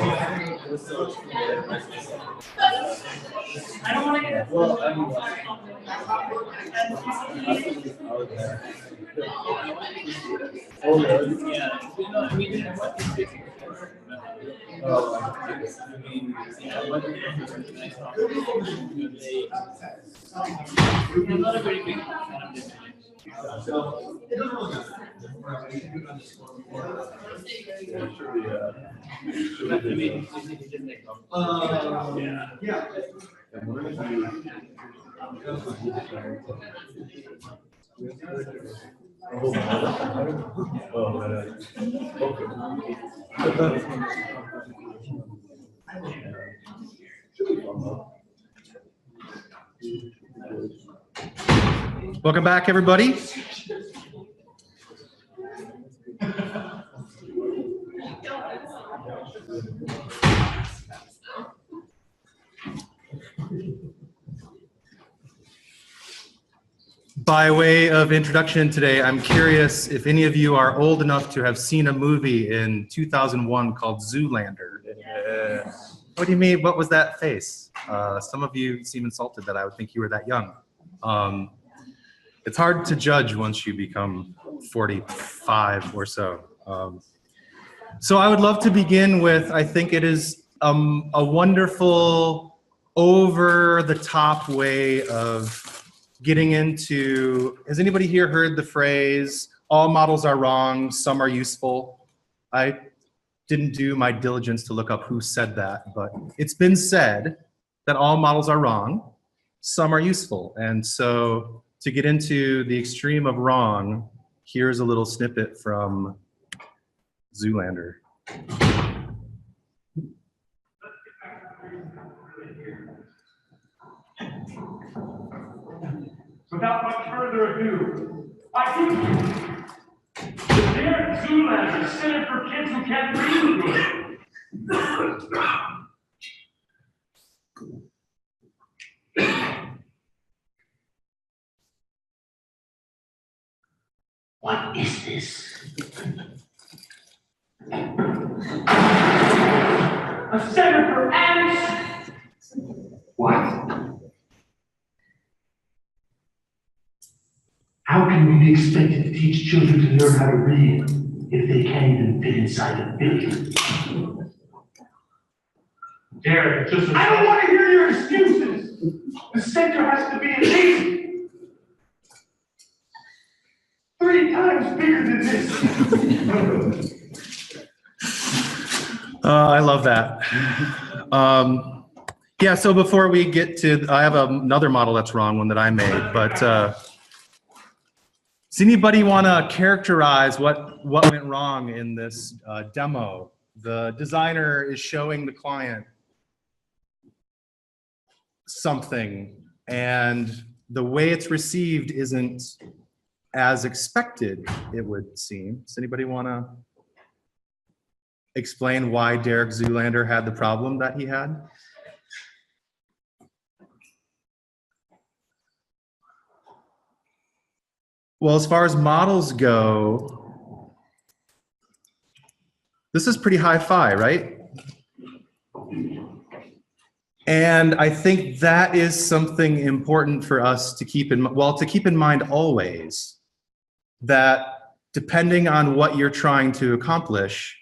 I don't want to get Well, not a very big fan of this. Welcome back, everybody. By way of introduction today, I'm curious if any of you are old enough to have seen a movie in 2001 called Zoolander. yeah. What do you mean? What was that face? Some of you seem insulted that I would think you were that young. It's hard to judge once you become 45 or so. So I would love to begin with, I think it is a wonderful, over-the-top way of getting into, has anybody here heard the phrase, all models are wrong, some are useful? I didn't do my diligence to look up who said that, but it's been said that all models are wrong, some are useful. And so to get into the extreme of wrong, here's a little snippet from Zoolander. Without much further ado, I give you the Derek Zoolander Center for Kids Who Can't Read Good. What is this? A center for ants? What? How can we be expected to teach children to learn how to read if they can't even fit inside a building? Derek, just I don't want to hear your excuses. The center has to be at least 3 times bigger than this. I love that. Yeah, so before we get to, I have another model that's wrong, one that I made, but does anybody want to characterize what went wrong in this demo? The designer is showing the client something, and the way it's received isn't as expected, it would seem. Does anybody want to explain why Derek Zoolander had the problem that he had? Well, as far as models go, this is pretty hi-fi, right? And I think that is something important for us to keep in, well, to keep in mind always, that depending on what you're trying to accomplish,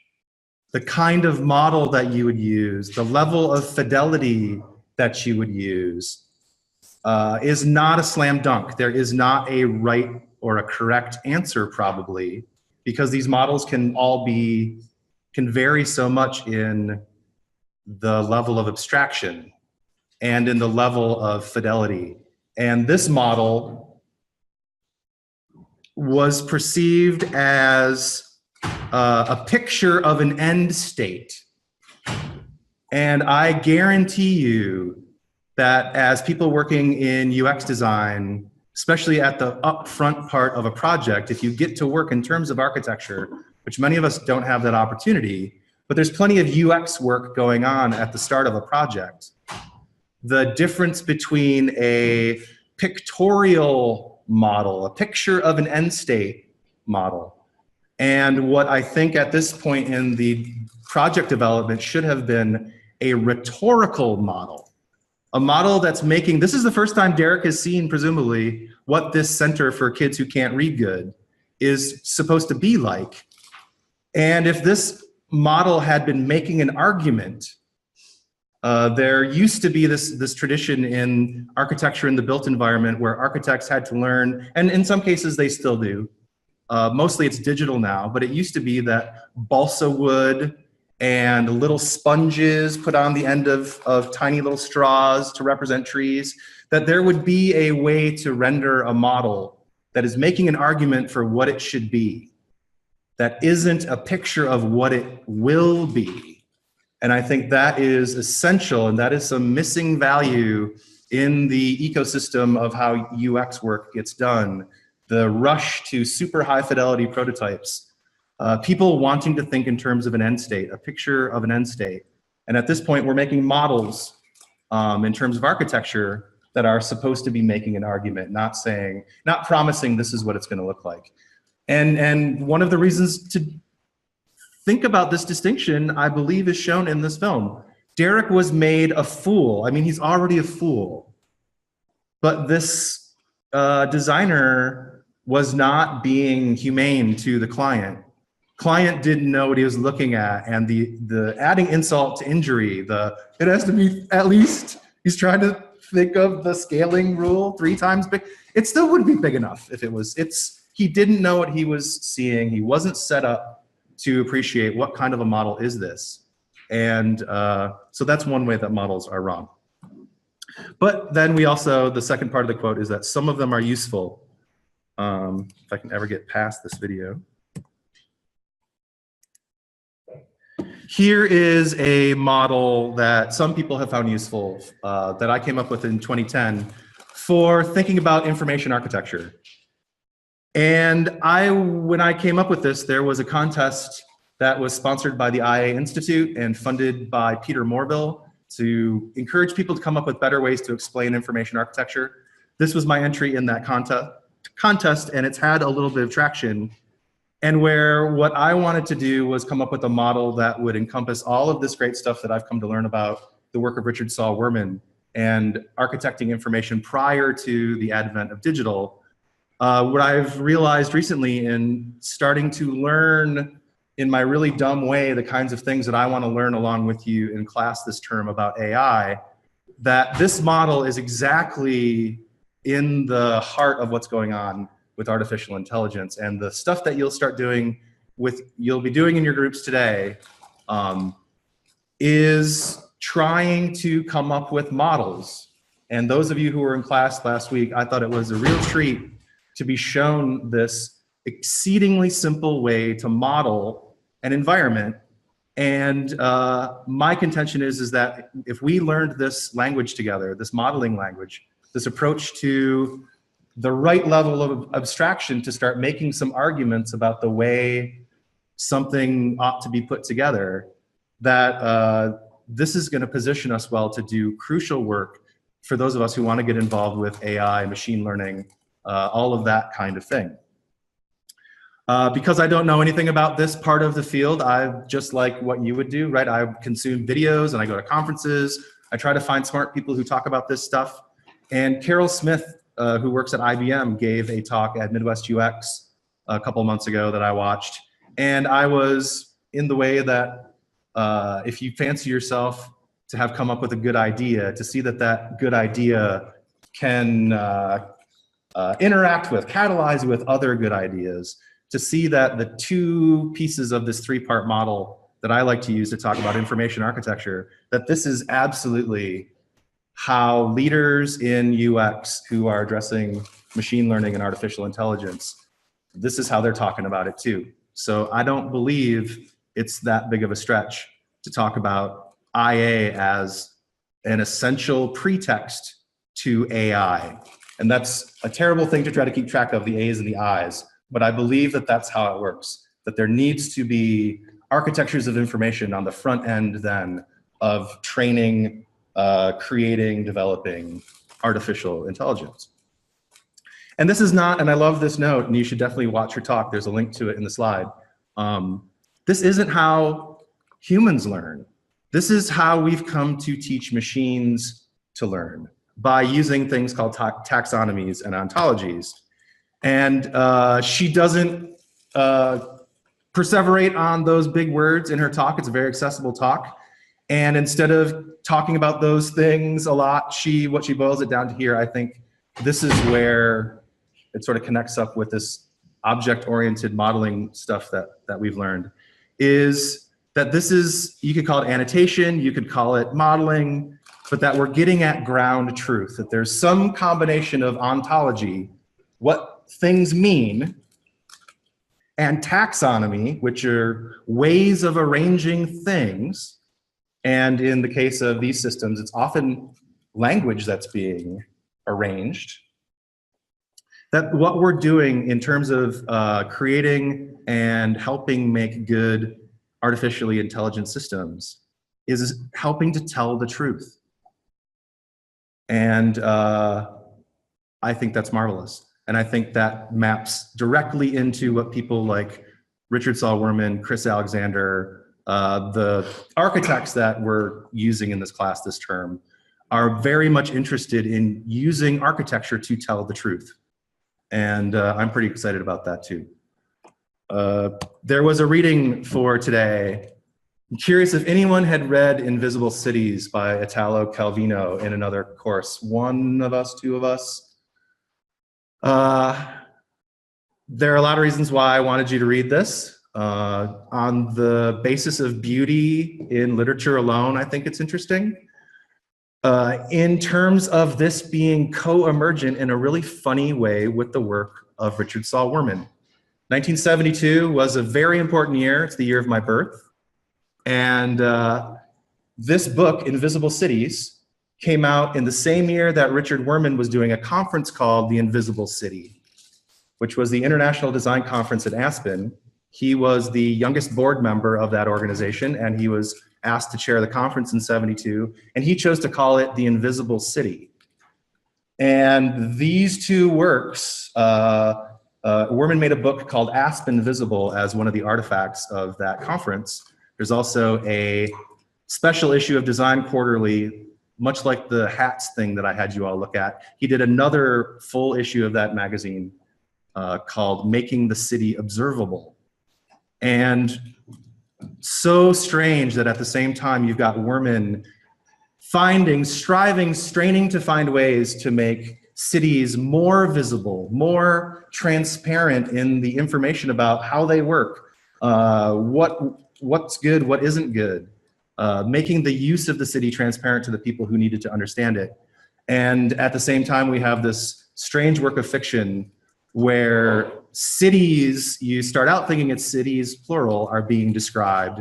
the kind of model that you would use, the level of fidelity that you would use is not a slam dunk. There is not a right or a correct answer probably, because these models can vary so much in the level of abstraction and in the level of fidelity. And this model was perceived as a picture of an end state. And I guarantee you that as people working in UX design, especially at the upfront part of a project, if you get to work in terms of architecture, which many of us don't have that opportunity, but there's plenty of UX work going on at the start of a project. The difference between a pictorial model, a picture of an end state model, and what I think at this point in the project development should have been a rhetorical model, a model that's making, this is the first time Derek has seen, presumably, what this Center for Kids Who Can't Read Good is supposed to be like. And if this model had been making an argument, there used to be this tradition in architecture in the built environment where architects had to learn, and in some cases they still do. Mostly it's digital now, but it used to be that balsa wood and little sponges put on the end of tiny little straws to represent trees, that there would be a way to render a model that is making an argument for what it should be, that isn't a picture of what it will be. And I think that is essential, and that is some missing value in the ecosystem of how UX work gets done. The rush to super high fidelity prototypes, people wanting to think in terms of an end state, a picture of an end state. And at this point, we're making models in terms of architecture that are supposed to be making an argument, not promising this is what it's gonna look like. And one of the reasons to think about this distinction, I believe, is shown in this film. Derek was made a fool. I mean, he's already a fool. But this designer was not being humane to the client. Client didn't know what he was looking at, and the adding insult to injury, it has to be at least, he's trying to think of the scaling rule 3 times big. It still wouldn't be big enough if it was, he didn't know what he was seeing. He wasn't set up to appreciate what kind of a model is this. And so that's one way that models are wrong. But then we also, the second part of the quote is that some of them are useful. If I can ever get past this video. Here is a model that some people have found useful that I came up with in 2010 for thinking about information architecture. And when I came up with this, there was a contest that was sponsored by the IA Institute and funded by Peter Morville to encourage people to come up with better ways to explain information architecture. This was my entry in that contest, and it's had a little bit of traction. And where what I wanted to do was come up with a model that would encompass all of this great stuff that I've come to learn about the work of Richard Saul Wurman and architecting information prior to the advent of digital. What I've realized recently in starting to learn in my really dumb way the kinds of things that I want to learn along with you in class this term about AI, that this model is exactly in the heart of what's going on with artificial intelligence, and the stuff that you'll start doing you'll be doing in your groups today is trying to come up with models. And those of you who were in class last week, I thought it was a real treat to be shown this exceedingly simple way to model an environment. And my contention is that if we learned this language together, this modeling language, this approach to the right level of abstraction to start making some arguments about the way something ought to be put together, that this is going to position us well to do crucial work for those of us who want to get involved with AI, machine learning, all of that kind of thing. Because I don't know anything about this part of the field, I just like what you would do, right? I consume videos and I go to conferences. I try to find smart people who talk about this stuff. And Carol Smith, who works at IBM, gave a talk at Midwest UX a couple months ago that I watched. And I was in the way that if you fancy yourself to have come up with a good idea, to see that that good idea can interact with, catalyze with other good ideas, to see that the 2 pieces of this 3-part model that I like to use to talk about information architecture, that this is absolutely how leaders in UX who are addressing machine learning and artificial intelligence, this is how they're talking about it too. So I don't believe it's that big of a stretch to talk about IA as an essential pretext to AI. And that's a terrible thing to try to keep track of, the A's and the I's. But I believe that that's how it works, that there needs to be architectures of information on the front end then of training, creating, developing artificial intelligence. And this is not, and I love this note, and you should definitely watch her talk. There's a link to it in the slide. This isn't how humans learn. This is how we've come to teach machines to learn, by using things called taxonomies and ontologies. And she doesn't perseverate on those big words in her talk. It's a very accessible talk. And instead of talking about those things a lot, what she boils it down to here, I think this is where it sort of connects up with this object-oriented modeling stuff that we've learned, is that this is, you could call it annotation, you could call it modeling, but that we're getting at ground truth, that there's some combination of ontology, what things mean, and taxonomy, which are ways of arranging things. And in the case of these systems, it's often language that's being arranged. That what we're doing in terms of creating and helping make good artificially intelligent systems is helping to tell the truth. And I think that's marvelous. And I think that maps directly into what people like Richard Saul Wurman, Chris Alexander, the architects that we're using in this class this term are very much interested in using architecture to tell the truth. And I'm pretty excited about that too. There was a reading for today. I'm curious if anyone had read Invisible Cities by Italo Calvino in another course. One of us, two of us. There are a lot of reasons why I wanted you to read this. On the basis of beauty in literature alone, I think it's interesting. In terms of this being co-emergent in a really funny way with the work of Richard Saul Wurman. 1972 was a very important year. It's the year of my birth. And this book, Invisible Cities, came out in the same year that Richard Wurman was doing a conference called The Invisible City, which was the International Design Conference in Aspen. He was the youngest board member of that organization, and he was asked to chair the conference in '72, and he chose to call it The Invisible City. And these two works, Wurman made a book called Aspen Visible as one of the artifacts of that conference. There's also a special issue of Design Quarterly, much like the hats thing that I had you all look at. He did another full issue of that magazine called Making the City Observable. And so strange that at the same time you've got Wurman straining to find ways to make cities more visible, more transparent in the information about how they work, what's good, what isn't good, making the use of the city transparent to the people who needed to understand it. And at the same time, we have this strange work of fiction where cities, you start out thinking it's cities, plural, are being described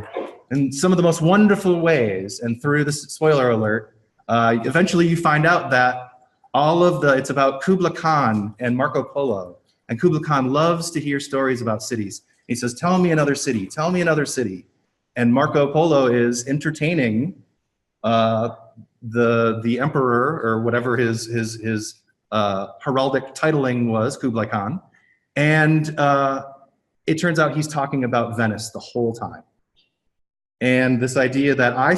in some of the most wonderful ways. And through this, spoiler alert, eventually you find out that it's about Kubla Khan and Marco Polo. And Kubla Khan loves to hear stories about cities. He says, tell me another city, tell me another city. And Marco Polo is entertaining the emperor, or whatever his heraldic titling was, Kublai Khan. And it turns out he's talking about Venice the whole time. And this idea that I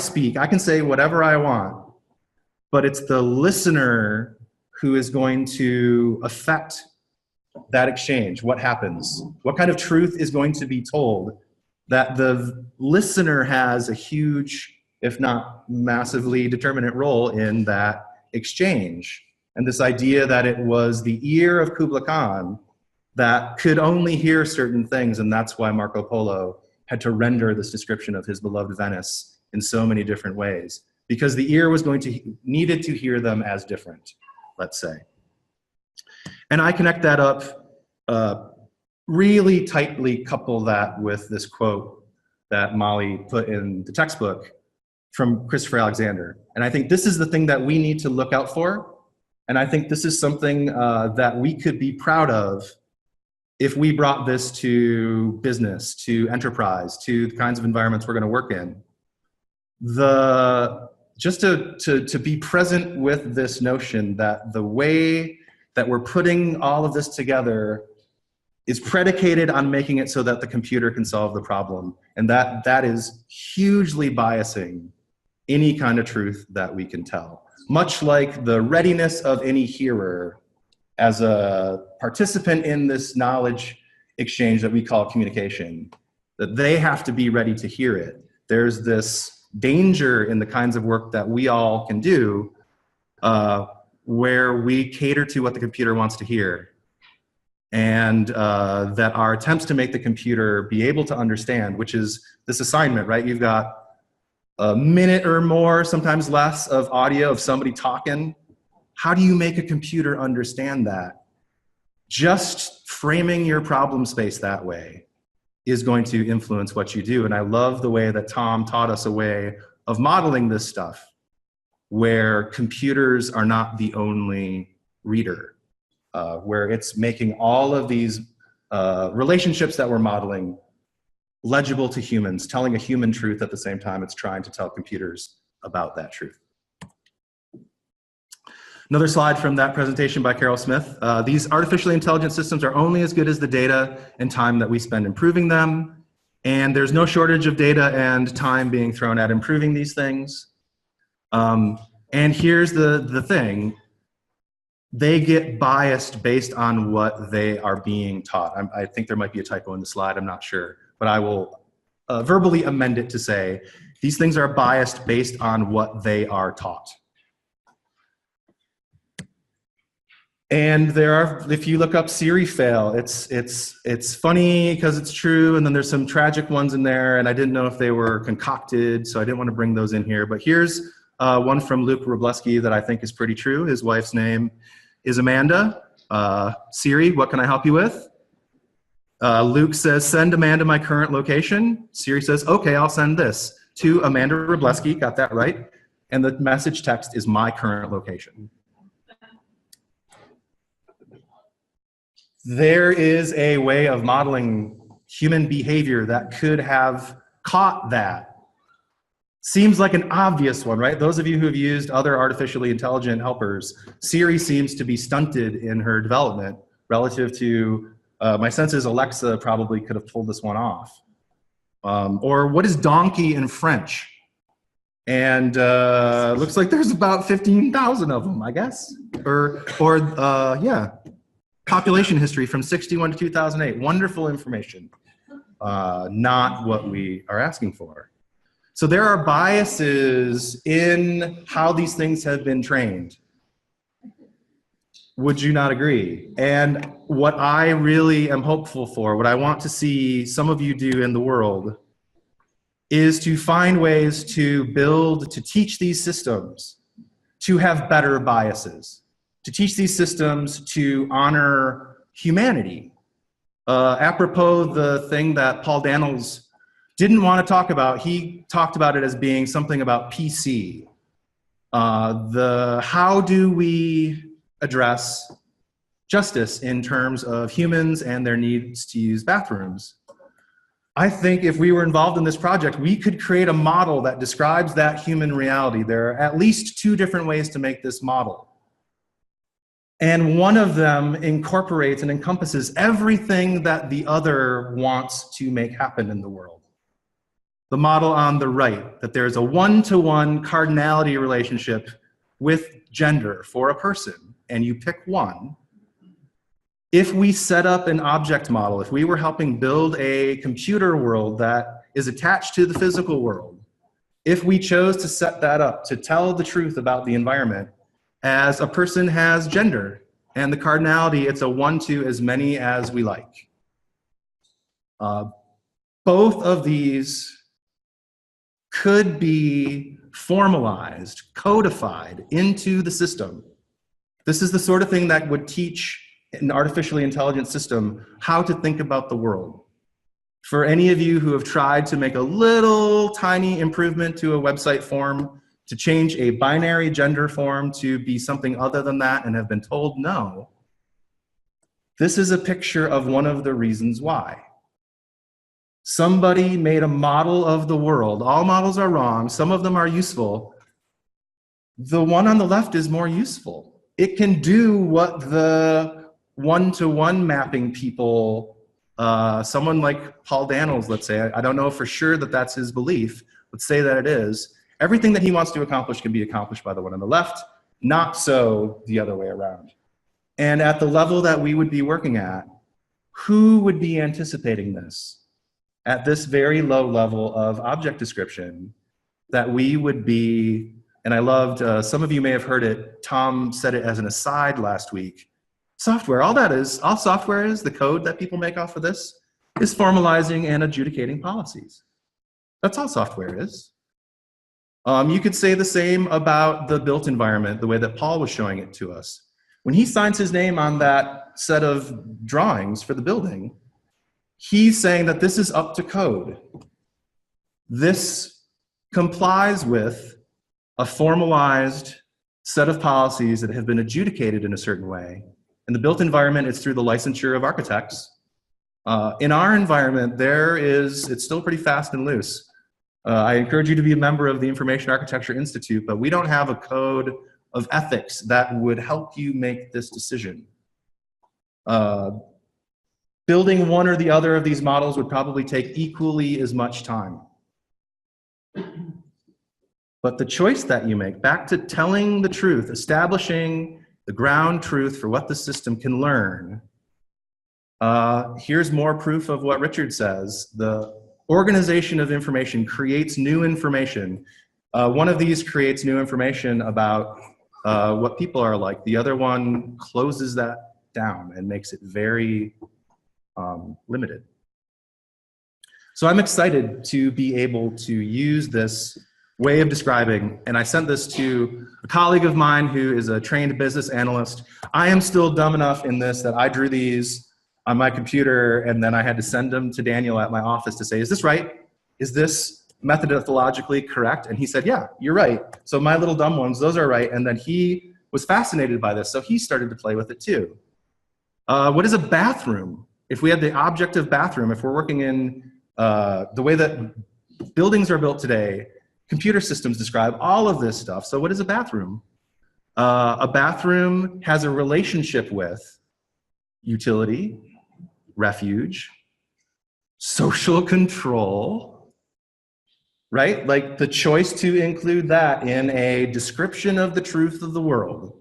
can say whatever I want, but it's the listener who is going to affect that exchange. What happens? What kind of truth is going to be told? That the listener has a huge, if not massively determinant role in that exchange. And this idea that it was the ear of Kubla Khan that could only hear certain things, and that's why Marco Polo had to render this description of his beloved Venice in so many different ways, because the ear was needed to hear them as different, let's say. And I connect that up, really tightly couple that with this quote that Molly put in the textbook from Christopher Alexander. And I think this is the thing that we need to look out for. And I think this is something that we could be proud of if we brought this to business, to enterprise, to the kinds of environments we're going to work in. Just to be present with this notion that the way that we're putting all of this together is predicated on making it so that the computer can solve the problem. And that is hugely biasing any kind of truth that we can tell. Much like the readiness of any hearer as a participant in this knowledge exchange that we call communication, that they have to be ready to hear it. There's this danger in the kinds of work that we all can do where we cater to what the computer wants to hear, and that our attempts to make the computer be able to understand, which is this assignment, right? You've got a minute or more, sometimes less, of audio of somebody talking. How do you make a computer understand that? Just framing your problem space that way is going to influence what you do. And I love the way that Tom taught us a way of modeling this stuff, where computers are not the only reader, where it's making all of these relationships that we're modeling legible to humans, telling a human truth at the same time it's trying to tell computers about that truth. Another slide from that presentation by Carol Smith. These artificially intelligent systems are only as good as the data and time that we spend improving them. And there's no shortage of data and time being thrown at improving these things. And here's the thing. They get biased based on what they are being taught. I think there might be a typo in the slide, I'm not sure. But I will verbally amend it to say, these things are biased based on what they are taught. And there are, if you look up Siri fail, it's funny because it's true, and then there's some tragic ones in there, and I didn't know if they were concocted, so I didn't want to bring those in here. But here's one from Luke Robleski that I think is pretty true. His wife's name is Amanda. Siri, what can I help you with? Luke says, send Amanda my current location. Siri says, okay, I'll send this to Amanda Robleski, got that right. And the message text is my current location. There is a way of modeling human behavior that could have caught that. Seems like an obvious one, right? Those of you who have used other artificially intelligent helpers, Siri seems to be stunted in her development relative to, my sense is Alexa probably could have pulled this one off. Or what is donkey in French? And looks like there's about 15,000 of them, I guess. Yeah. Population history from 61 to 2008. Wonderful information. Not what we are asking for. So there are biases in how these things have been trained. Would you not agree? And what I really am hopeful for, what I want to see some of you do in the world, is to find ways to build, to teach these systems to have better biases, to teach these systems to honor humanity. Apropos the thing that Paul Daniels didn't want to talk about, he talked about it as being something about PC. How do we address justice in terms of humans and their needs to use bathrooms? I think if we were involved in this project, we could create a model that describes that human reality. There are at least 2 different ways to make this model. And one of them incorporates and encompasses everything that the other wants to make happen in the world. The model on the right, that there's a one-to-one cardinality relationship with gender for a person, and you pick one. If we set up an object model, if we were helping build a computer world that is attached to the physical world, if we chose to set that up to tell the truth about the environment, as a person has gender, and the cardinality, it's a 1 to as many as we like. Both of these could be formalized, codified into the system. This is the sort of thing that would teach an artificially intelligent system how to think about the world. For any of you who have tried to make a little tiny improvement to a website form, to change a binary gender form to be something other than that and have been told no, this is a picture of one of the reasons why. Somebody made a model of the world. All models are wrong. Some of them are useful. The one on the left is more useful. It can do what the one-to-one mapping people, someone like Paul Daniels, let's say, I don't know for sure that that's his belief, let's say that it is, everything that he wants to accomplish can be accomplished by the one on the left, not so the other way around. And at the level that we would be working at, who would be anticipating this? At this very low level of object description, that we would be, and I loved, some of you may have heard it, Tom said it as an aside last week, software, all software is, the code that people make off of this, is formalizing and adjudicating policies. That's all software is. You could say the same about the built environment, the way that Paul was showing it to us. When he signs his name on that set of drawings for the building, he's saying that this is up to code. This complies with a formalized set of policies that have been adjudicated in a certain way. In the built environment, it's through the licensure of architects. In our environment, it's still pretty fast and loose. I encourage you to be a member of the Information Architecture Institute, but we don't have a code of ethics that would help you make this decision. Building one or the other of these models would probably take equally as much time. But the choice that you make, back to telling the truth, establishing the ground truth for what the system can learn, here's more proof of what Richard says. The organization of information creates new information. One of these creates new information about what people are like. The other one closes that down and makes it very limited. So I'm excited to be able to use this way of describing, and I sent this to a colleague of mine who is a trained business analyst. I am still dumb enough in this that I drew these on my computer, and then I had to send them to Daniel at my office to say, is this right? Is this methodologically correct? And he said, yeah, you're right. So my little dumb ones, those are right. And then he was fascinated by this, so he started to play with it too. What is a bathroom? If we had the object of bathroom, if we're working in the way that buildings are built today, computer systems describe all of this stuff. So what is a bathroom? A bathroom has a relationship with utility, refuge, social control, right? Like the choice to include that in a description of the truth of the world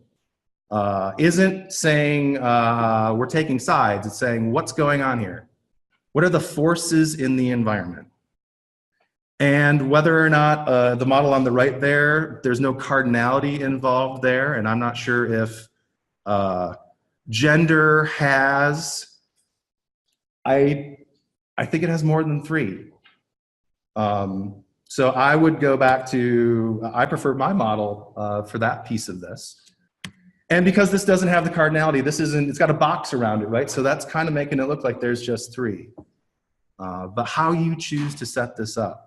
isn't saying we're taking sides. It's saying what's going on here? What are the forces in the environment? And whether or not the model on the right there, there's no cardinality involved there, and I'm not sure if gender has, I think it has more than 3. So I would go back to, I prefer my model for that piece of this. And because this doesn't have the cardinality, it's got a box around it, right? So that's kind of making it look like there's just 3. But how you choose to set this up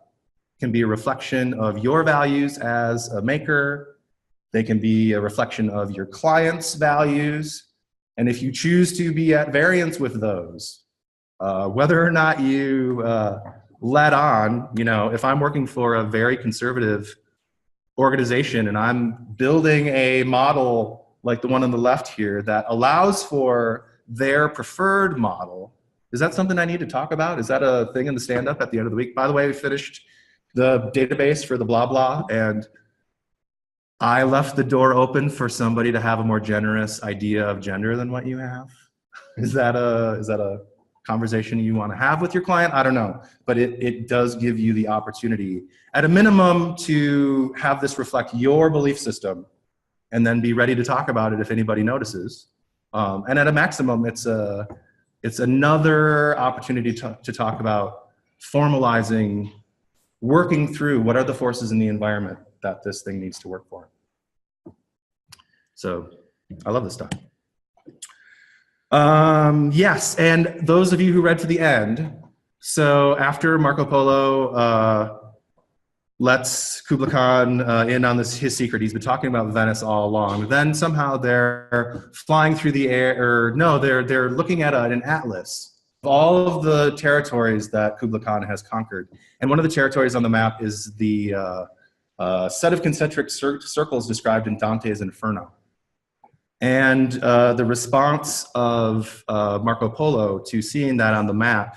can be a reflection of your values as a maker. They can be a reflection of your client's values. And if you choose to be at variance with those, whether or not you let on, if I'm working for a very conservative organization and I'm building a model like the one on the left here that allows for their preferred model, is that something I need to talk about? Is that a thing in the stand-up at the end of the week? By the way, we finished the database for the blah blah, and I left the door open for somebody to have a more generous idea of gender than what you have. Is that a conversation you want to have with your client? I don't know, but it does give you the opportunity, at a minimum, to have this reflect your belief system, and then be ready to talk about it if anybody notices. And at a maximum, it's another opportunity to talk about formalizing, working through what are the forces in the environment that this thing needs to work for. So I love this stuff. Yes, and those of you who read to the end, so after Marco Polo lets Kublai Khan in on his secret, he's been talking about Venice all along. Then somehow they're flying through the air, or no, they're looking at an atlas of all of the territories that Kublai Khan has conquered. And one of the territories on the map is the set of concentric circles described in Dante's Inferno. And the response of Marco Polo to seeing that on the map,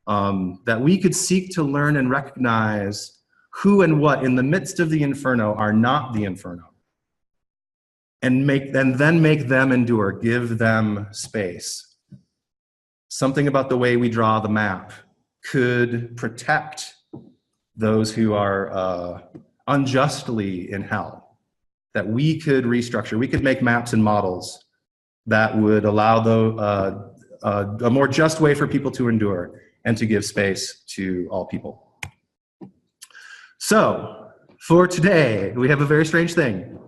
that we could seek to learn and recognize who and what in the midst of the inferno are not the inferno, and then make them endure, give them space. Something about the way we draw the map could protect those who are unjustly in hell, that we could restructure. We could make maps and models that would allow a more just way for people to endure and to give space to all people. So, for today, we have a very strange thing.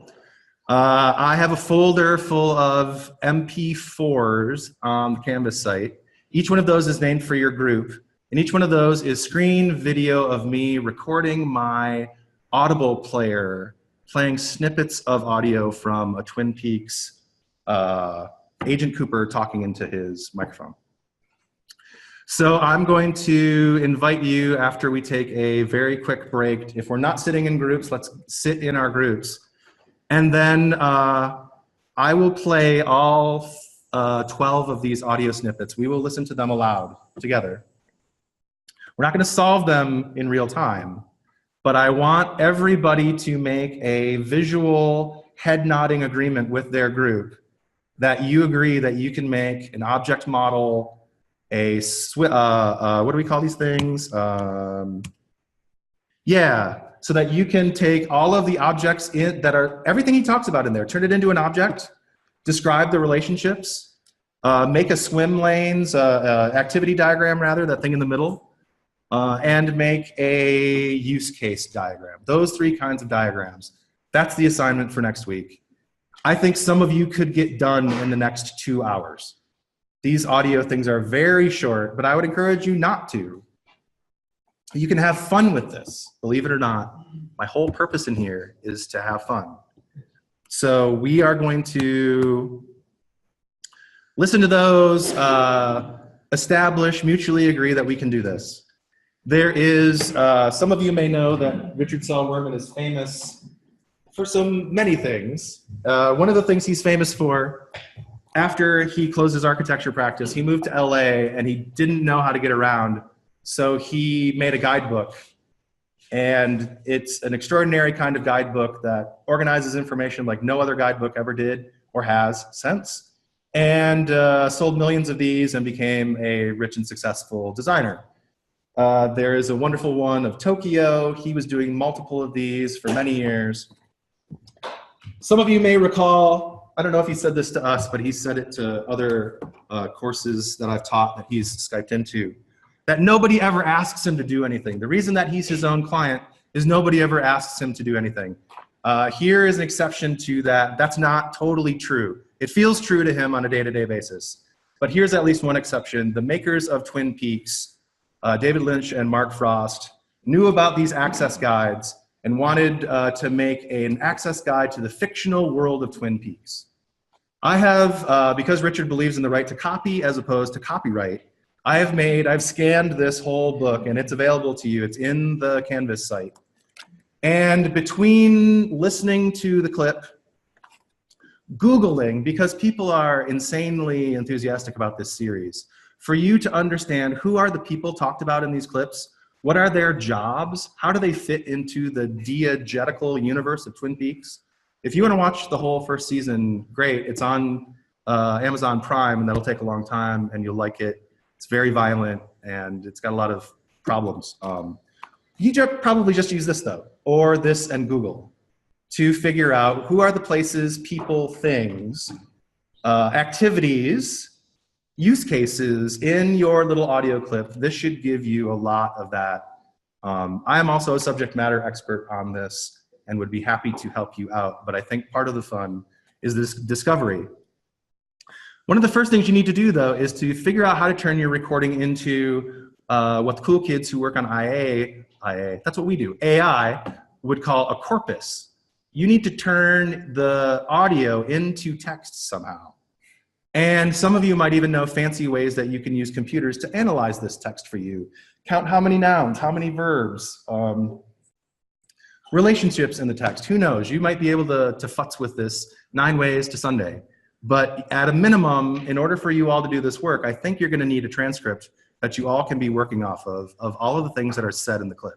I have a folder full of MP4s on the Canvas site. Each one of those is named for your group, and each one of those is screen video of me recording my Audible player, playing snippets of audio from a Twin Peaks Agent Cooper talking into his microphone. So I'm going to invite you, after we take a very quick break, if we're not sitting in groups, let's sit in our groups. And then I will play all 12 of these audio snippets. We will listen to them aloud together. We're not going to solve them in real time, but I want everybody to make a visual head-nodding agreement with their group that you agree that you can make an object model, what do we call these things? Yeah, so that you can take all of the objects that are, everything he talks about in there, turn it into an object, describe the relationships, make a swim lanes, activity diagram rather, that thing in the middle, and make a use case diagram. Those three kinds of diagrams. That's the assignment for next week. I think some of you could get done in the next 2 hours. These audio things are very short, but I would encourage you not to. You can have fun with this, believe it or not. My whole purpose in here is to have fun. So we are going to listen to those, establish, mutually agree that we can do this. There is, some of you may know that Richard Selwerman is famous for many things. One of the things he's famous for, after he closed his architecture practice, he moved to LA and he didn't know how to get around. So he made a guidebook, and it's an extraordinary kind of guidebook that organizes information like no other guidebook ever did or has since, and sold millions of these and became a rich and successful designer. There is a wonderful one of Tokyo. He was doing multiple of these for many years. Some of you may recall, I don't know if he said this to us, but he said it to other courses that I've taught that he's Skyped into, that nobody ever asks him to do anything. The reason that he's his own client is nobody ever asks him to do anything. Here is an exception to that. That's not totally true. It feels true to him on a day-to-day basis. But here's at least one exception. The makers of Twin Peaks, David Lynch and Mark Frost, knew about these access guides and wanted to make an access guide to the fictional world of Twin Peaks. I have, because Richard believes in the right to copy as opposed to copyright, I've scanned this whole book and it's available to you. It's in the Canvas site. And between listening to the clip, Googling, because people are insanely enthusiastic about this series, for you to understand who are the people talked about in these clips, what are their jobs, how do they fit into the diegetical universe of Twin Peaks. If you want to watch the whole first season, great. It's on Amazon Prime, and that'll take a long time, and you'll like it. It's very violent, and it's got a lot of problems. You probably just use this, though, or this and Google, to figure out who are the places, people, things, activities, use cases in your little audio clip. This should give you a lot of that. I am also a subject matter expert on this and would be happy to help you out, but I think part of the fun is this discovery. One of the first things you need to do, though, is to figure out how to turn your recording into what the cool kids who work on IA, that's what we do, AI, would call a corpus. You need to turn the audio into text somehow. And some of you might even know fancy ways that you can use computers to analyze this text for you. Count how many nouns, how many verbs, relationships in the text. Who knows? You might be able to futz with this 9 ways to Sunday. But at a minimum, in order for you all to do this work, I think you're going to need a transcript that you all can be working off of all of the things that are said in the clip.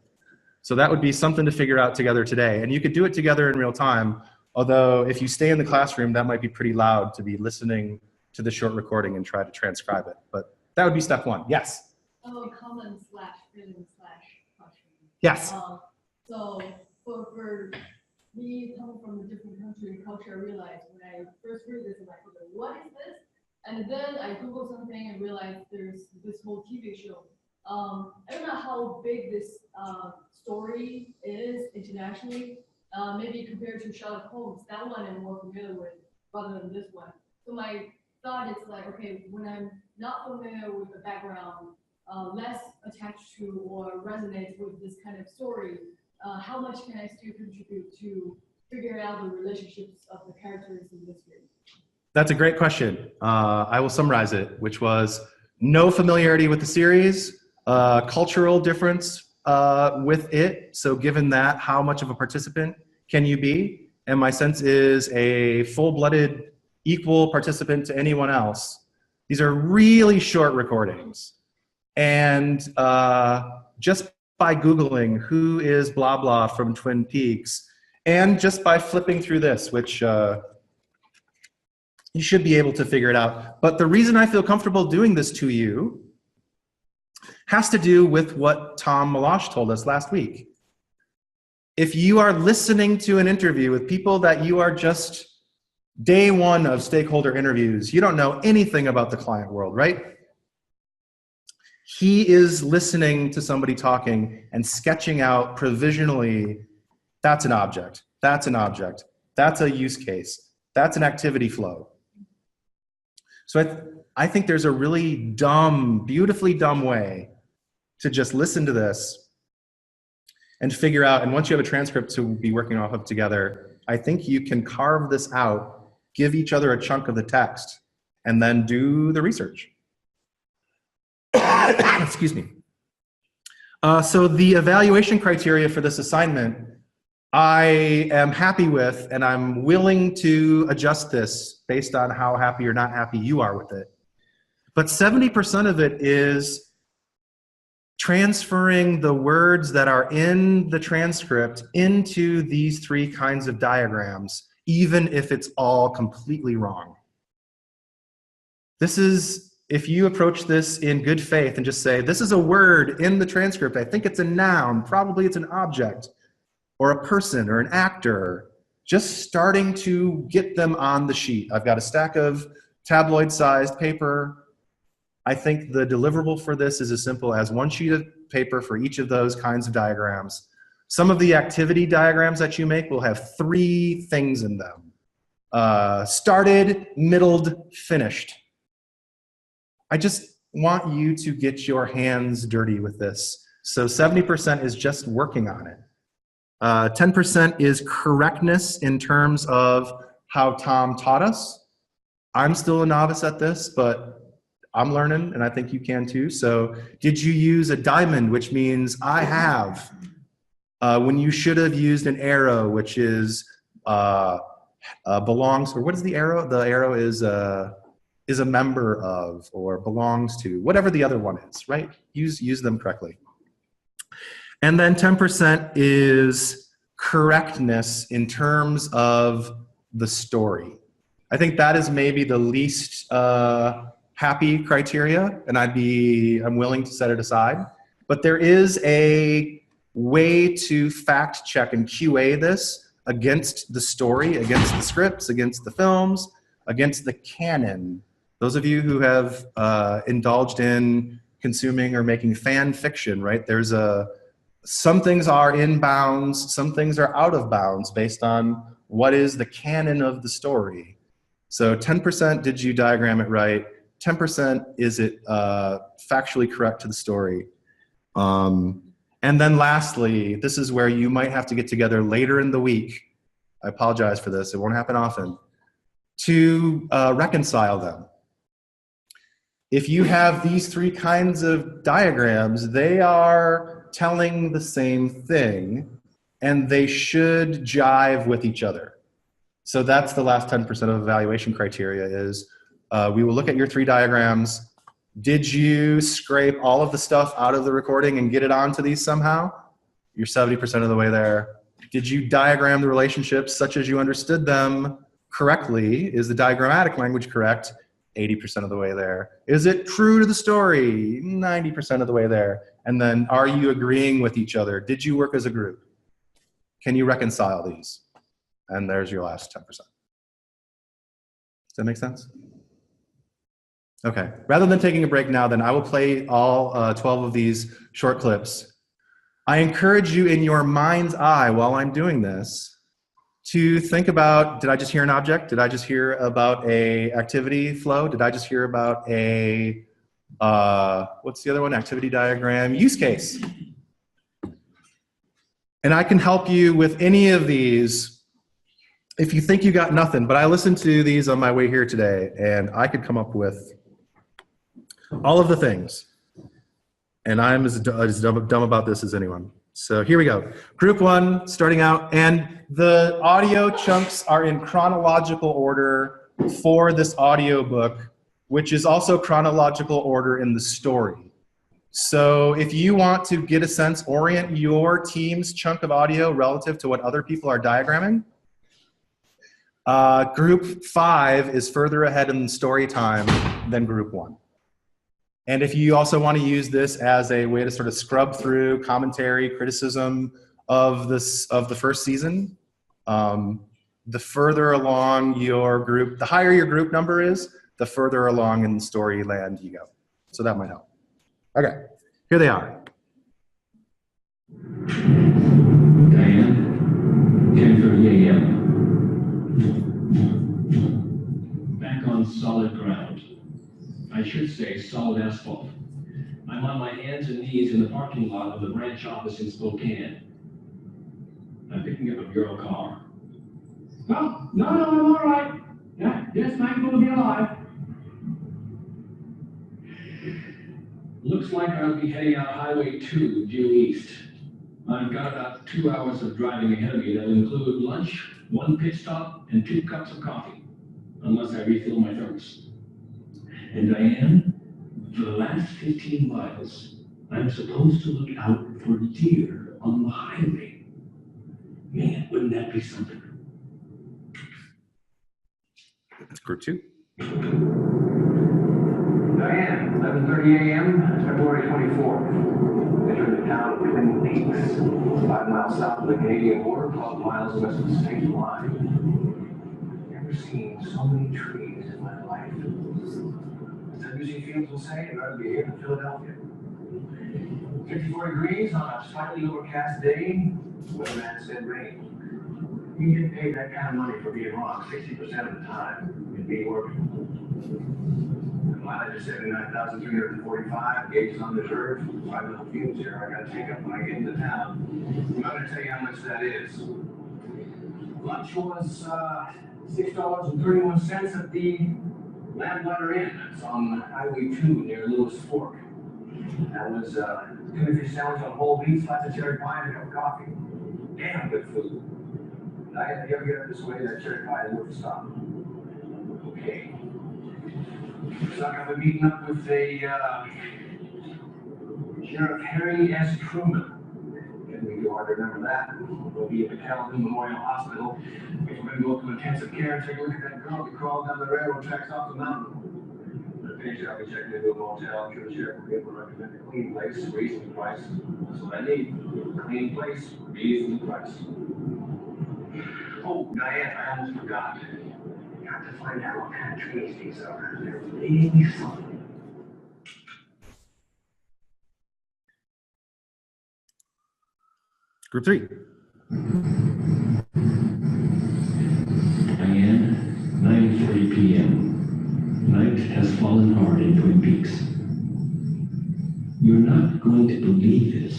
So that would be something to figure out together today. And you could do it together in real time, although if you stay in the classroom, that might be pretty loud to be listening to the short recording and try to transcribe it. But that would be step one. Yes? Oh, common slash feeling slash question. Yes. So for me coming from a different country and culture, I realized when I first heard this, I'm like, okay, what is this? And then I Googled something and realized there's this whole TV show. I don't know how big this story is internationally. Maybe compared to Sherlock Holmes, that one I'm more familiar with rather than this one. So my thought is like, okay, when I'm not familiar with the background, less attached to or resonate with this kind of story, how much can I still contribute to figure out the relationships of the characters in this series? That's a great question. I will summarize it, which was no familiarity with the series, cultural difference with it. So given that, how much of a participant can you be? And my sense is a full-blooded, equal participant to anyone else. These are really short recordings. And just by Googling who is blah blah from Twin Peaks, and just by flipping through this, which you should be able to figure it out. But the reason I feel comfortable doing this to you has to do with what Tom Malash told us last week. If you are listening to an interview with people that you are just day one of stakeholder interviews, you don't know anything about the client world, right? He is listening to somebody talking and sketching out provisionally, that's an object, that's an object, that's a use case, that's an activity flow. So I think there's a really dumb, beautifully dumb way to just listen to this and figure out, and once you have a transcript to be working off of together, I think you can carve this out, give each other a chunk of the text, and then do the research. Excuse me. So the evaluation criteria for this assignment, I am happy with, and I'm willing to adjust this based on how happy or not happy you are with it. But 70% of it is transferring the words that are in the transcript into these three kinds of diagrams, even if it's all completely wrong. This is, if you approach this in good faith and just say, this is a word in the transcript, I think it's a noun, probably it's an object, or a person, or an actor, just starting to get them on the sheet. I've got a stack of tabloid-sized paper. I think the deliverable for this is as simple as one sheet of paper for each of those kinds of diagrams. Some of the activity diagrams that you make will have 3 things in them. Started, middled, finished. I just want you to get your hands dirty with this. So 70% is just working on it. 10% is correctness in terms of how Tom taught us. I'm still a novice at this, but I'm learning, and I think you can too. So did you use a diamond, which means I have, when you should have used an arrow, which is belongs, or what is the arrow? The arrow is a member of, or belongs to, whatever the other one is, right? Use them correctly. And then 10% is correctness in terms of the story. I think that is maybe the least happy criteria, and I'm willing to set it aside. But there is a way to fact check and QA this against the story, against the scripts, against the films, against the canon. Those of you who have indulged in consuming or making fan fiction, right? There's some things are in bounds, some things are out of bounds based on what is the canon of the story. So 10% did you diagram it right? 10% is it factually correct to the story? And then lastly, this is where you might have to get together later in the week. I apologize for this, it won't happen often, to reconcile them. If you have these 3 kinds of diagrams, they are telling the same thing, and they should jive with each other. So that's the last 10% of evaluation criteria is we will look at your 3 diagrams. Did you scrape all of the stuff out of the recording and get it onto these somehow? You're 70% of the way there. Did you diagram the relationships such as you understood them correctly? Is the diagrammatic language correct? 80% of the way there. Is it true to the story? 90% of the way there. And then are you agreeing with each other? Did you work as a group? Can you reconcile these? And there's your last 10%. Does that make sense? Okay, rather than taking a break now, then I will play all 12 of these short clips. I encourage you in your mind's eye while I'm doing this to think about, did I just hear an object? Did I just hear about a activity flow? Did I just hear about a, what's the other one? Activity diagram, use case. And I can help you with any of these if you think you got nothing, but I listened to these on my way here today and I could come up with all of the things. And I'm as dumb about this as anyone. So here we go. Group 1, starting out, and the audio chunks are in chronological order for this audio book, which is also chronological order in the story. So if you want to get a sense, orient your team's chunk of audio relative to what other people are diagramming. Group 5 is further ahead in story time than group 1. And if you also want to use this as a way to sort of scrub through commentary, criticism of the first season, the further along your group, the higher your group number is, the further along in the story land you go. So that might help. Okay, here they are. Diane, 10:30 a.m. Back on solid ground. I should say solid asphalt. I'm on my hands and knees in the parking lot of the branch office in Spokane. I'm picking up a girl car. Oh, no, I'm all right. Yeah, just thankful to be alive. Looks like I'll be heading out Highway 2 due east. I've got about 2 hours of driving ahead of me that'll include lunch, 1 pit stop, and 2 cups of coffee, unless I refill my thermos. And Diane, for the last 15 miles, I'm supposed to look out for deer on the highway. Man, wouldn't that be something? That's group 2. Diane, 11:30 a.m., February 24th. Entering the town of Twin Peaks, 5 miles south of the Canadian border, 12 miles west of the state line. Never seen so many trees in my life. As the music fields will say, I'd rather be here in Philadelphia. 54 degrees on a slightly overcast day, weatherman said rain. You get paid that kind of money for being wrong 60% of the time and being working. The mileage is 79,345, gauges unreserved, 5 little fumes here I gotta take up when I get into town. I'm not gonna tell you how much that is. Lunch was $6.31 at the Lamplighter Inn. That's on Highway 2 near Lewis Fork. That was tuna fish sandwich on whole wheat, slice of cherry pie, and a cup of coffee. Damn good food. Diane, if you ever get up this way, that cherry pie is worth a stop. Okay. So I'm gonna be meeting up with the Sheriff Harry S. Truman. And we go hard to remember that. We'll be at the Kalamazoo Memorial Hospital. We're gonna go to intensive care and take a look at that girl who crawled down the railroad tracks off the mountain. The picture I'll be checking into a motel. I'm sure the sheriff will be able to recommend a clean place, reasonable price. That's what I need. Clean place, reasonable price. Oh, Diane, I almost forgot. Got to find out what kind of trees these are. They're really fun. Group 3. Diane, 9:30 p.m. Night has fallen hard in Twin Peaks. You're not going to believe this,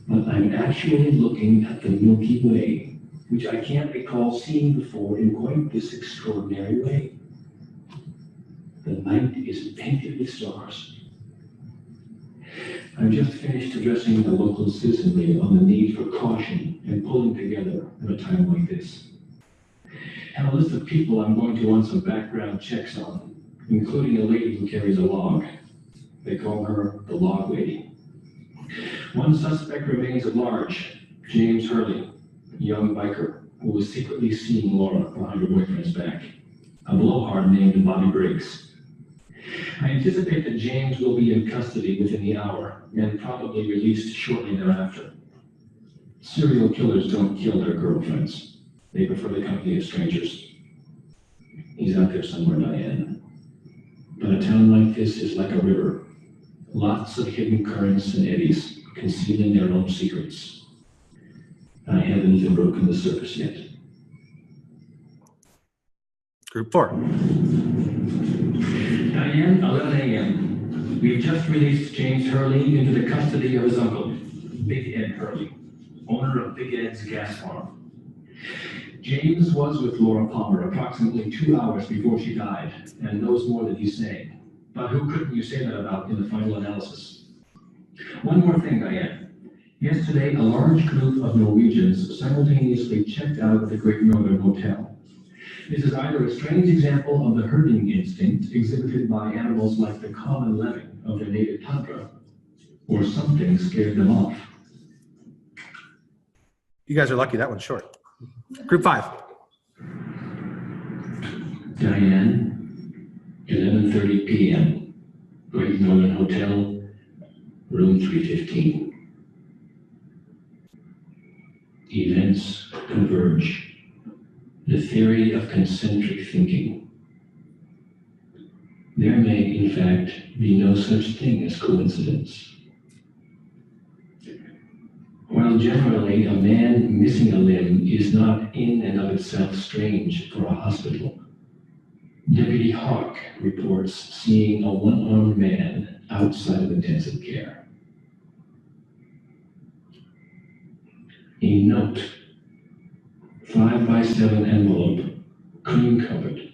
but I'm actually looking at the Milky Way, which I can't recall seeing before in quite this extraordinary way. The night is painted with stars. I've just finished addressing the local citizenry on the need for caution and pulling together at a time like this. Have a list of people I'm going to want some background checks on, including a lady who carries a log. They call her the log lady. One suspect remains at large, James Hurley, a young biker who was secretly seeing Laura behind her boyfriend's back. A blowhard named Bobby Briggs. I anticipate that James will be in custody within the hour and probably released shortly thereafter. Serial killers don't kill their girlfriends. They prefer the company of strangers. He's out there somewhere, Diane. But a town like this is like a river. Lots of hidden currents and eddies, concealing their own secrets. I haven't even broken the surface yet. Group 4. Diane, 11 a.m. We've just released James Hurley into the custody of his uncle, Big Ed Hurley, owner of Big Ed's gas farm. James was with Laura Palmer approximately 2 hours before she died and knows more than he's saying. But who couldn't you say that about in the final analysis? One more thing, Diane. Yesterday, a large group of Norwegians simultaneously checked out of the Great Northern Hotel. This is either a strange example of the herding instinct exhibited by animals like the common lemming of the native tundra, or something scared them off. You guys are lucky that one's short. Group 5. Diane, 11:30 p.m. Great Northern Hotel, room 315. Events converge. The theory of concentric thinking. There may, in fact, be no such thing as coincidence. While generally a man missing a limb is not in and of itself strange for a hospital, Deputy Hawk reports seeing a one-armed man outside of intensive care. A note, 5x7 envelope, cream-covered,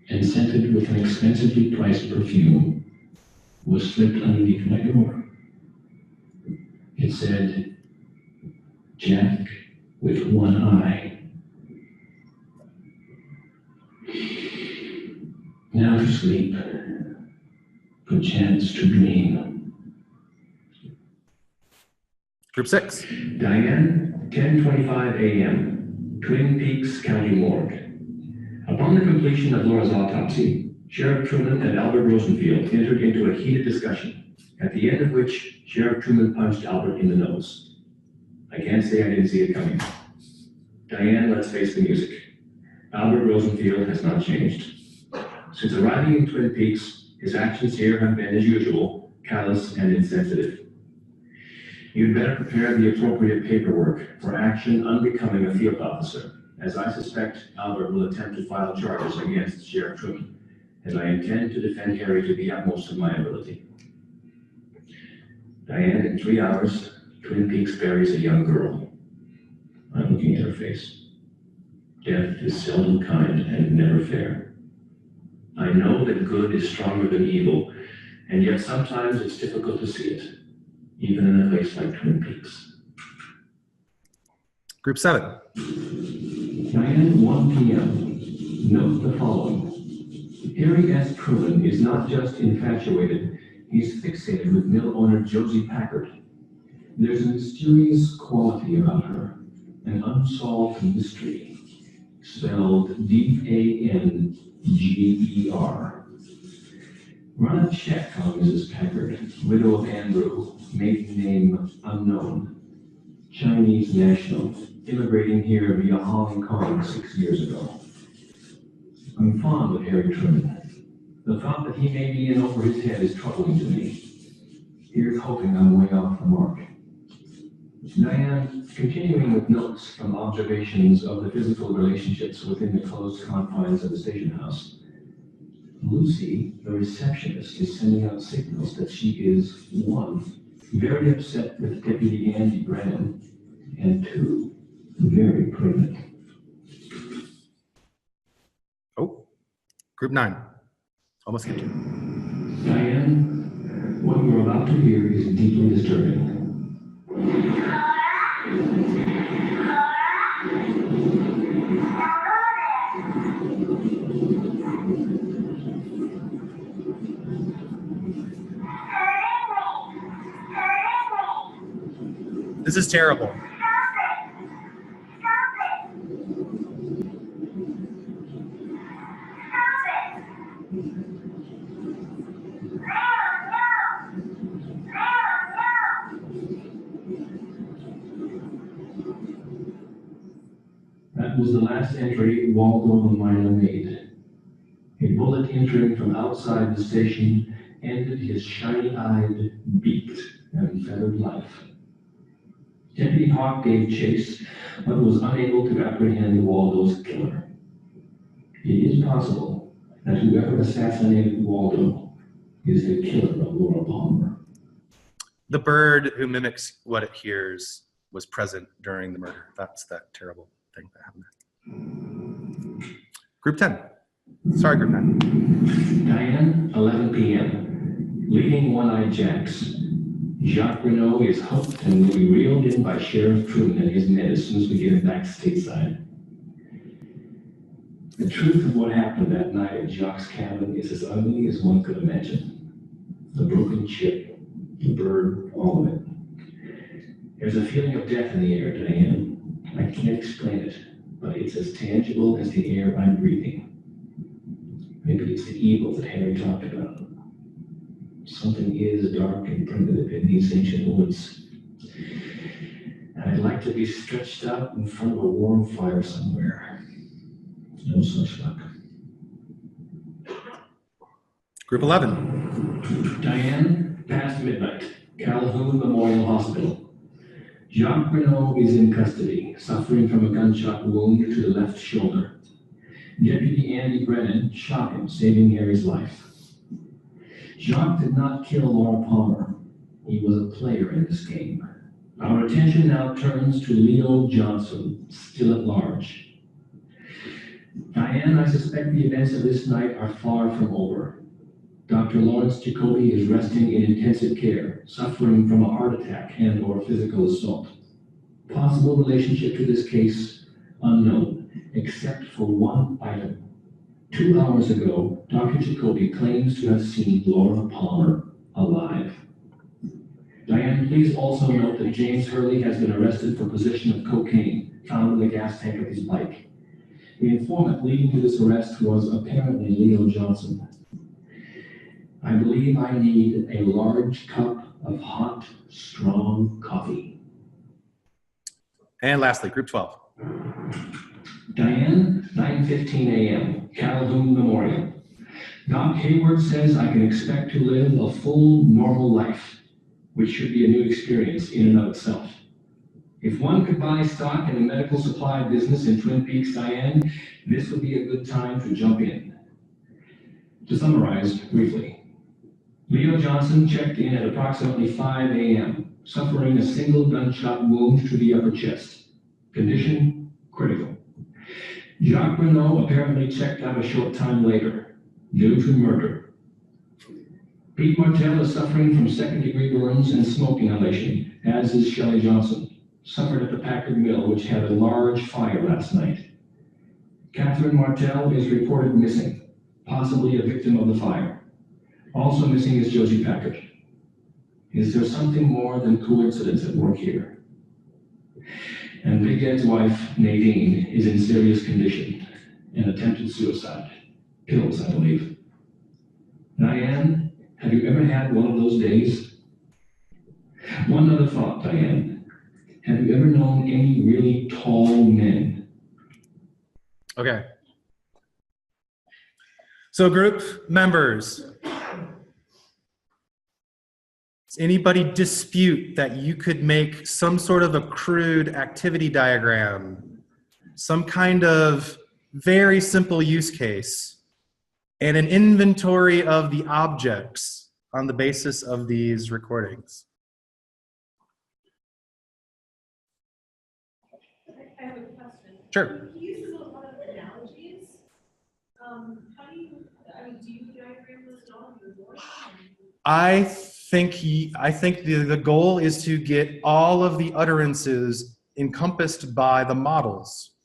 and scented with an expensively priced perfume, was slipped underneath my door. It said, Jack with one eye. Now to sleep, perchance to dream. Group 6. Diane, 10:25 a.m., Twin Peaks County Morgue. Upon the completion of Laura's autopsy, Sheriff Truman and Albert Rosenfield entered into a heated discussion, at the end of which Sheriff Truman punched Albert in the nose. I can't say I didn't see it coming. Diane, let's face the music. Albert Rosenfield has not changed. Since arriving in Twin Peaks, his actions here have been, as usual, callous and insensitive. You'd better prepare the appropriate paperwork for action unbecoming a field officer, as I suspect Albert will attempt to file charges against Sheriff Truman, and I intend to defend Harry to the utmost of my ability. Diane, in 3 hours, Twin Peaks buries a young girl. I'm looking at her face. Death is seldom kind and never fair. I know that good is stronger than evil, and yet sometimes it's difficult to see it, even in a place like Twin Peaks. Group 7. Diane, 1 p.m. Note the following. Harry S. Truman is not just infatuated, he's fixated with mill owner Josie Packard. There's a mysterious quality about her, an unsolved mystery, spelled D-A-N-G-E-R. Run a check on Mrs. Packard, widow of Andrew, maiden name unknown, Chinese national, immigrating here via Hong Kong 6 years ago. I'm fond of Harry Truman. The thought that he may be in over his head is troubling to me. Here's hoping I'm way off the mark. Diane, continuing with notes from observations of the physical relationships within the closed confines of the station house. Lucy, the receptionist, is sending out signals that she is, 1, very upset with Deputy Andy Brennan, and 2, very pregnant. Oh, Group 9. Almost skipped you. Diane, what you're about to hear is deeply disturbing. is terrible. That was the last entry Waldo the miner made. A bullet entering from outside the station ended his shiny-eyed, beaked, and feathered life. Deputy Hawk gave chase, but was unable to apprehend Waldo's killer. It is possible that whoever assassinated Waldo is the killer of Laura Palmer. The bird who mimics what it hears was present during the murder. That's that terrible thing that happened there. Group 10. Sorry, Group 9. Diane, 11 p.m. Leading One-Eyed Jacks. Jacques Renault is hooked and will be reeled in by Sheriff Truman and his men as soon as we get him back stateside. The truth of what happened that night at Jacques' cabin is as ugly as one could imagine. The broken chip, the bird, all of it. There's a feeling of death in the air, Diane. I can't explain it, but it's as tangible as the air I'm breathing. Maybe it's the evil that Harry talked about. Something is dark and primitive in these ancient woods. And I'd like to be stretched out in front of a warm fire somewhere. No such luck. Group 11. Diane, past midnight, Calhoun Memorial Hospital. Jacques Renault is in custody, suffering from a gunshot wound to the left shoulder. Deputy Andy Brennan shot him, saving Harry's life. Jacques did not kill Laura Palmer. He was a player in this game. Our attention now turns to Leo Johnson, still at large. Diane, I suspect the events of this night are far from over. Dr. Lawrence Jacoby is resting in intensive care, suffering from a heart attack and/or physical assault. Possible relationship to this case, unknown, except for one item. 2 hours ago, Dr. Jacoby claims to have seen Laura Palmer alive. Diane, please also note that James Hurley has been arrested for possession of cocaine found in the gas tank of his bike. The informant leading to this arrest was apparently Leo Johnson. I believe I need a large cup of hot, strong coffee. And lastly, Group 12. Diane, 9:15 a.m., Calhoun Memorial. Doc Hayward says I can expect to live a full, normal life, which should be a new experience in and of itself. If one could buy stock in the medical supply business in Twin Peaks, Diane, this would be a good time to jump in. To summarize briefly, Leo Johnson checked in at approximately 5 a.m., suffering a single gunshot wound to the upper chest. Condition critical. Jacques Renault apparently checked out a short time later, due to murder. Pete Martell is suffering from second-degree burns and smoke inhalation, as is Shelley Johnson, suffered at the Packard Mill, which had a large fire last night. Catherine Martell is reported missing, possibly a victim of the fire. Also missing is Josie Packard. Is there something more than coincidence at work here? And Big Ed's wife, Nadine, is in serious condition and attempted suicide. Pills, I believe. Diane, have you ever had one of those days? One other thought, Diane. Have you ever known any really tall men? Okay. So group members, does anybody dispute that you could make some sort of a crude activity diagram, some kind of very simple use case, and an inventory of the objects on the basis of these recordings? I have a question. Sure. He uses a lot of analogies. How do you, do you diagram this at all in your work? I think the goal is to get all of the utterances encompassed by the models.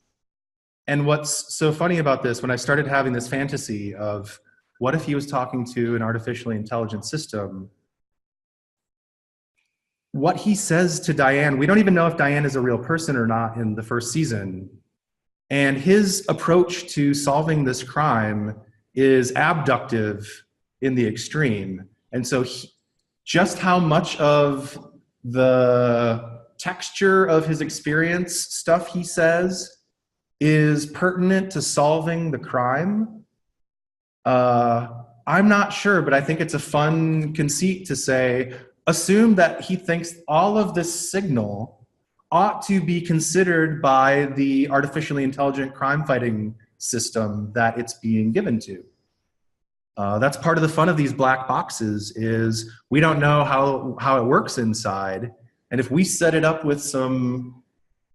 And what's so funny about this, when I started having this fantasy of what if he was talking to an artificially intelligent system, what he says to Diane, we don't even know if Diane is a real person or not in the first season. And his approach to solving this crime is abductive in the extreme. And so just how much of the texture of his experience stuff he says is pertinent to solving the crime, I'm not sure, but I think it's a fun conceit to say, assume that he thinks all of this signal ought to be considered by the artificially intelligent crime fighting system that it's being given to. That's part of the fun of these black boxes is we don't know how it works inside. And if we set it up with some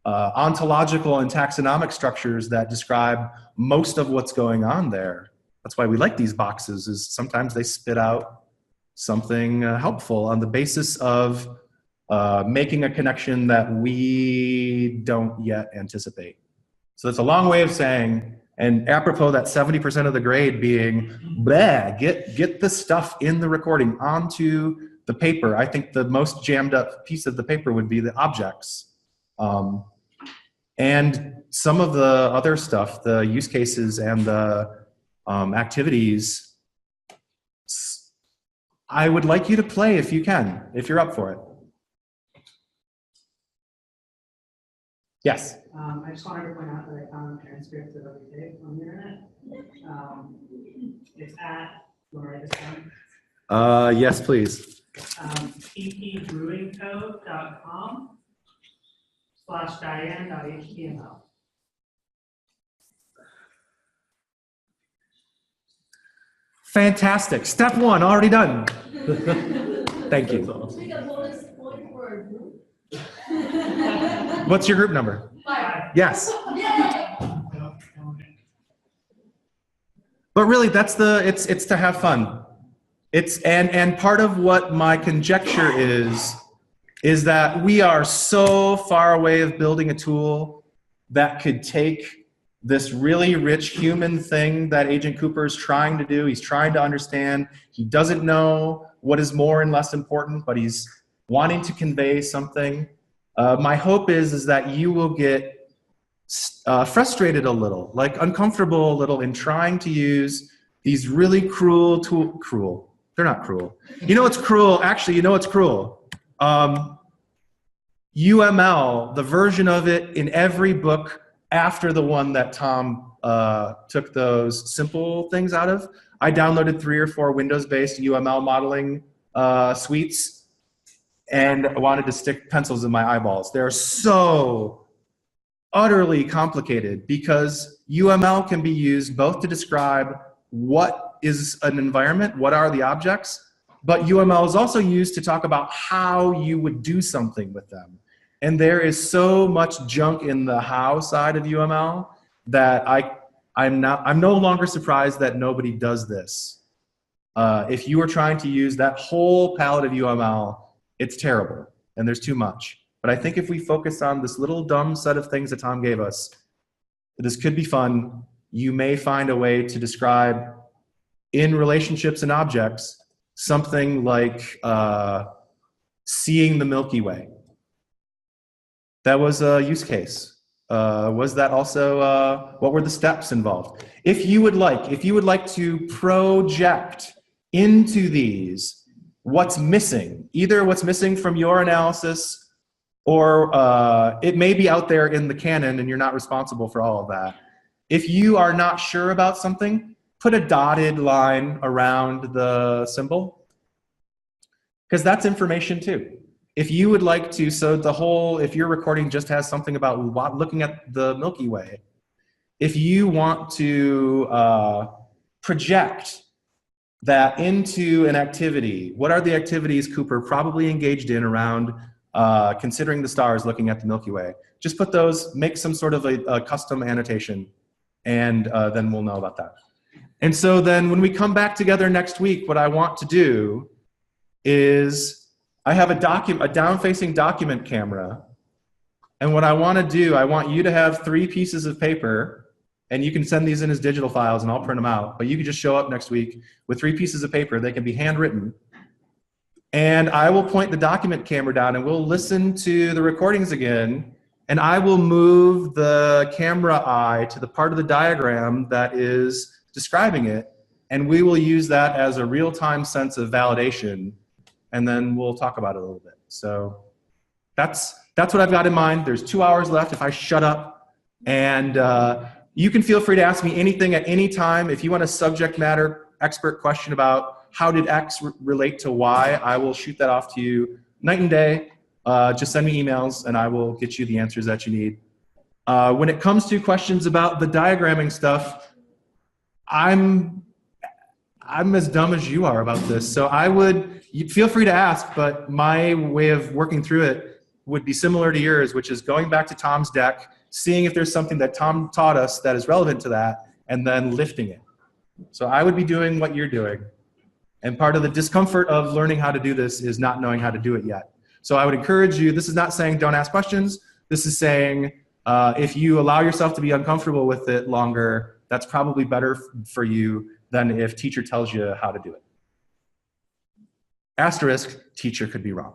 ontological and taxonomic structures that describe most of what's going on there, that's why we like these boxes, is sometimes they spit out something helpful on the basis of making a connection that we don't yet anticipate. So that's a long way of saying, and apropos that 70% of the grade being, bleh, get the stuff in the recording onto the paper. I think the most jammed up piece of the paper would be the objects. And some of the other stuff, the use cases and the activities, I would like you to play if you can, if you're up for it. Yes? I just wanted to point out that I found a transcript of every day on the internet. It's at, you want to write this down? Yes, please. ppbrewingcode.com/Diane.html. Fantastic. Step one, already done. Thank you. We got bonus point for a group. What's your group number? 5. Yes. Yay! But really, it's to have fun. And part of what my conjecture is that we are so far away of building a tool that could take this really rich human thing that Agent Cooper is trying to do. He's trying to understand. He doesn't know what is more and less important, but he's wanting to convey something. My hope is that you will get frustrated a little, like uncomfortable a little in trying to use these really cruel. They're not cruel. You know what's cruel? Actually, you know what's cruel? UML, the version of it in every book after the one that Tom took those simple things out of. I downloaded 3 or 4 Windows-based UML modeling suites and wanted to stick pencils in my eyeballs. They're so utterly complicated because UML can be used both to describe what is an environment, what are the objects, but UML is also used to talk about how you would do something with them. And there is so much junk in the how side of UML that I'm no longer surprised that nobody does this. If you are trying to use that whole palette of UML, it's terrible and there's too much. But I think if we focus on this little dumb set of things that Tom gave us, this could be fun. You may find a way to describe in relationships and objects something like seeing the Milky Way. That was a use case. Was that also, what were the steps involved? If you would like to project into these what's missing, either what's missing from your analysis or it may be out there in the canon and you're not responsible for all of that. If you are not sure about something, put a dotted line around the symbol, because that's information too. If you would like to, if your recording just has something about looking at the Milky Way, if you want to project that into an activity, what are the activities Cooper probably engaged in around considering the stars, looking at the Milky Way? Just put those, make some sort of a custom annotation, and then we'll know about that. And so then when we come back together next week, what I want to do is I have a down-facing document camera, and what I want to do, I want you to have 3 pieces of paper, and you can send these in as digital files and I'll print them out, but you can just show up next week with 3 pieces of paper. They can be handwritten, and I will point the document camera down and we'll listen to the recordings again, and I will move the camera eye to the part of the diagram that is describing it, and we will use that as a real-time sense of validation, and then we'll talk about it a little bit. So that's what I've got in mind. There's 2 hours left if I shut up, and you can feel free to ask me anything at any time. If you want a subject matter expert question about how did X relate to Y, I will shoot that off to you night and day. Just send me emails and I will get you the answers that you need. When it comes to questions about the diagramming stuff, I'm as dumb as you are about this. So you feel free to ask, but my way of working through it would be similar to yours, which is going back to Tom's deck, seeing if there's something that Tom taught us that is relevant to that, and then lifting it. So I would be doing what you're doing. And part of the discomfort of learning how to do this is not knowing how to do it yet. So I would encourage you, this is not saying don't ask questions. This is saying if you allow yourself to be uncomfortable with it longer, that's probably better for you than if teacher tells you how to do it. Asterisk, teacher could be wrong.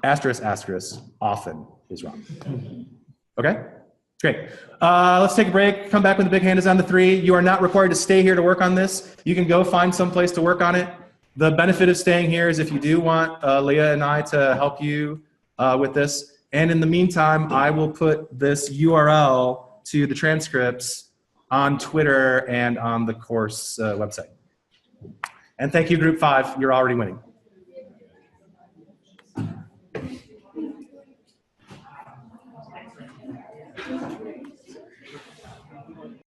Asterisk, asterisk, often is wrong. Okay? Great. Let's take a break. Come back when the big hand is on the 3. You are not required to stay here to work on this. You can go find some place to work on it. The benefit of staying here is if you do want Leah and I to help you with this. And in the meantime, I will put this URL to the transcripts on Twitter and on the course website. And thank you, Group 5. You're already winning.